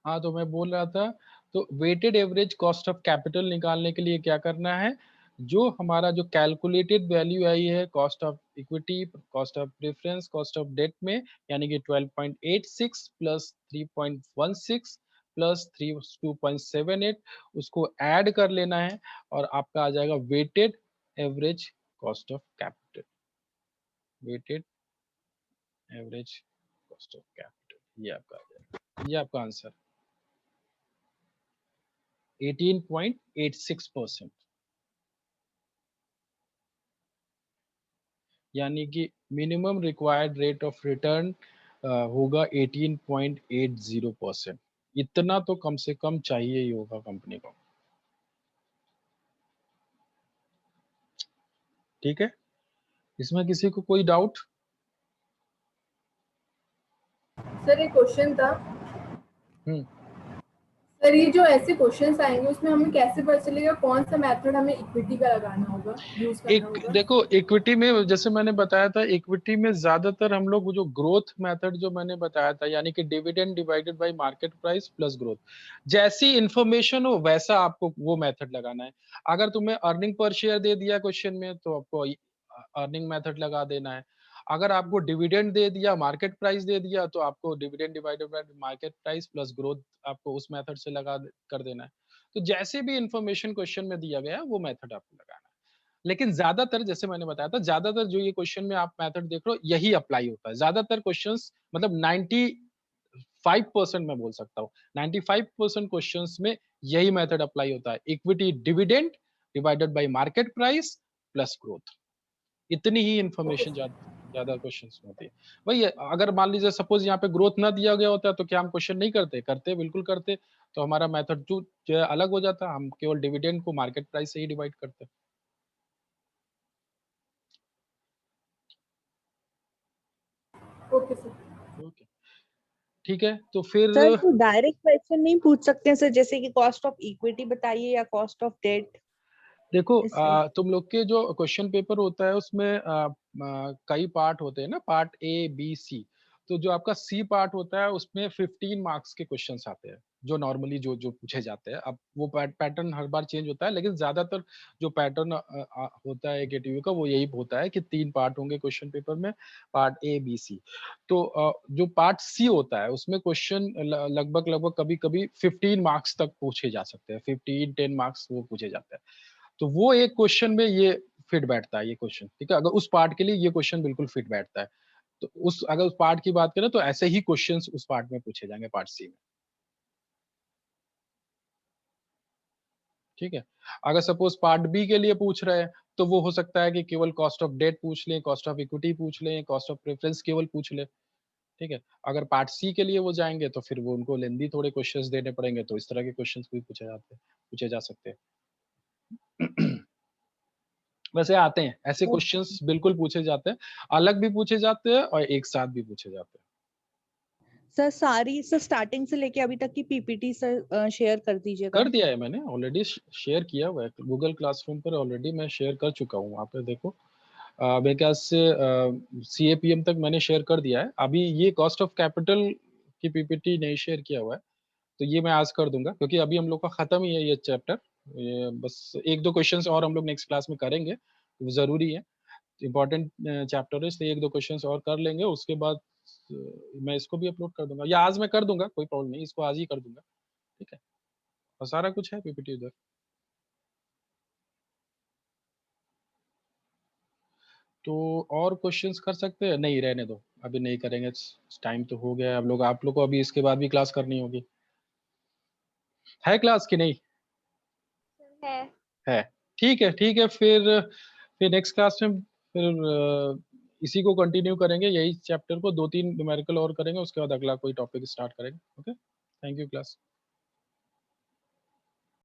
हाँ, तो मैं बोल रहा था, तो weighted average cost of capital निकालने के लिए क्या करना है, जो हमारा जो कैलकुलेटेड वैल्यू आई है cost of equity, cost of preference, cost of debt में, यानी कि 12.86 प्लस 3.16 प्लस 2.78, उसको ऐड कर लेना है और आपका आ जाएगा weighted average cost of capital, weighted average cost of capital, ये आपका आ जाएगा, ये आपका आंसर 18.86%, यानी कि minimum required rate of return होगा 18.80%। इतना तो कम से कम चाहिए ही होगा कंपनी को। ठीक है, इसमें किसी को कोई डाउट? सर एक क्वेश्चन था हम्म, सर, ये जो ऐसे क्वेश्चंस आएंगे उसमें हमें कैसे पता चलेगा कौन सा मेथड हमें इक्विटी का लगाना होगा, यूज करना एक होगा? देखो, इक्विटी में जैसे मैंने बताया था, इक्विटी में ज्यादातर हम लोग जो ग्रोथ मेथड जो मैंने बताया था, यानी कि dividend divided by market price plus growth, जैसी इंफॉर्मेशन हो वैसा आपको वो मेथड लगाना है। अगर तुम्हें अर्निंग पर शेयर दे दिया क्वेश्चन में, तो आपको अर्निंग मेथड लगा देना है। अगर आपको डिविडेंड दे दिया, मार्केट प्राइस दे दिया, तो आपको dividend divided by market price plus growth आपको उस मेथड से लगा कर देना है। तो जैसे भी इंफॉर्मेशन क्वेश्चन में दिया गया है वो मेथड आपको लगाना है। लेकिन ज्यादातर, जैसे मैंने बताया था, ज्यादातर जो ये क्वेश्चन में आप मेथड देख रहे हो यही अप्लाई होता है। ज्यादातर क्वेश्चंस, मतलब 95% मैं बोल सकता हूँ, 95% क्वेश्चंस में यही मेथड अप्लाई होता है, equity dividend divided by market price plus growth. इतनी ही ओके इंफॉर्मेशन सर। ज्यादा क्वेश्चंस में होती है। वही है, अगर मान लीजिए सपोज यहाँ पे ग्रोथ ना दिया गया होता तो क्या हम क्वेश्चन नहीं करते? करते, बिल्कुल करते। तो हमारा मेथड जो है अलग हो जाता, हम केवल डिविडेंड को मार्केट प्राइस से ही डिवाइड करते। Okay sir. ओके, ठीक है, तो फिर सर तो डायरेक्ट क्वेश्चन नहीं पूछ सकते हैं सर, जैसे कि कॉस्ट ऑफ इक्विटी बताइए या कॉस्ट ऑफ डेट? देखो, इस टाइप। तुम लोग के जो क्वेश्चन पेपर होता है उसमें कई पार्ट होते हैं ना, पार्ट ए बी सी। तो जो आपका सी पार्ट होता है उसमें 15 मार्क्स के क्वेश्चंस आते हैं, जो नॉर्मली जो जो पूछे जाते हैं। अब वो पैटर्न हर बार चेंज होता है, लेकिन ज्यादातर जो पैटर्न होता है केटीयू का, वो यही होता है कि 3 पार्ट होंगे क्वेश्चन पेपर में, पार्ट ए बी सी। तो जो पार्ट सी होता है उसमें क्वेश्चन लगभग लगभग कभी कभी 15 मार्क्स तक पूछे जा सकते हैं, 15-10 मार्क्स वो पूछे जाते हैं। तो वो एक क्वेश्चन में ये फिट बैठता है, ये क्वेश्चन, ठीक है, अगर उस पार्ट के लिए ये क्वेश्चन बिल्कुल फिट बैठता है। तो उस, अगर उस पार्ट की बात करें तो ऐसे ही क्वेश्चंस उस पार्ट में पूछे जाएंगे, पार्ट सी में। ठीक है, अगर सपोज पार्ट बी के लिए पूछ रहे हैं, तो वो हो सकता है कि केवल कॉस्ट ऑफ डेट पूछ लें, कॉस्ट ऑफ इक्विटी पूछ लें, कॉस्ट ऑफ प्रेफरेंस केवल पूछ ले। ठीक है, अगर पार्ट सी के लिए वो जाएंगे तो फिर वो उनको लेंदी थोड़े क्वेश्चंस देने पड़ेंगे, तो इस तरह के क्वेश्चंस भी पूछे जा सकते हैं। वैसे आते हैं ऐसे क्वेश्चंस, बिल्कुल पूछे जाते हैं, अलग भी पूछे जाते हैं और एक साथ भी पूछे जाते हैं। सर सारी सर स्टार्टिंग से लेके अभी तक की पीपीटी सर शेयर कर दीजिएगा। कर दिया है मैंने ऑलरेडी, शेयर किया हुआ है गूगल क्लासरूम पर, ऑलरेडी मैं शेयर कर चुका हूँ, वहाँ पे देखो। मेरे ख्याल से CAPM तक मैंने शेयर कर दिया है। अभी ये कॉस्ट ऑफ कैपिटल की पीपीटी नहीं शेयर किया हुआ है, तो ये मैं आज कर दूंगा, क्योंकि अभी हम लोग का खत्म ही है ये चैप्टर। ये बस 1-2 क्वेश्चंस और हम लोग नेक्स्ट क्लास में करेंगे, वो जरूरी है, इम्पोर्टेंट चैप्टर है, इसलिए 1-2 क्वेश्चंस और कर लेंगे, उसके बाद मैं इसको भी अपलोड कर दूंगा, या आज मैं कर दूंगा, कोई प्रॉब्लम नहीं, इसको आज ही कर दूंगा। ठीक है, और सारा कुछ है पीपीटी उधर। तो और क्वेश्चंस कर सकते हैं? नहीं, रहने दो, अभी नहीं करेंगे, टाइम तो हो गया है। आप लोग को अभी इसके बाद भी क्लास करनी होगी, है क्लास की नहीं? है। है, ठीक है, ठीक है, फिर नेक्स्ट क्लास में फिर इसी को कंटिन्यू करेंगे, यही चैप्टर को 2-3 न्यूमेरिकल और करेंगे, उसके बाद अगला कोई टॉपिक स्टार्ट करेंगे। Okay, thank you class.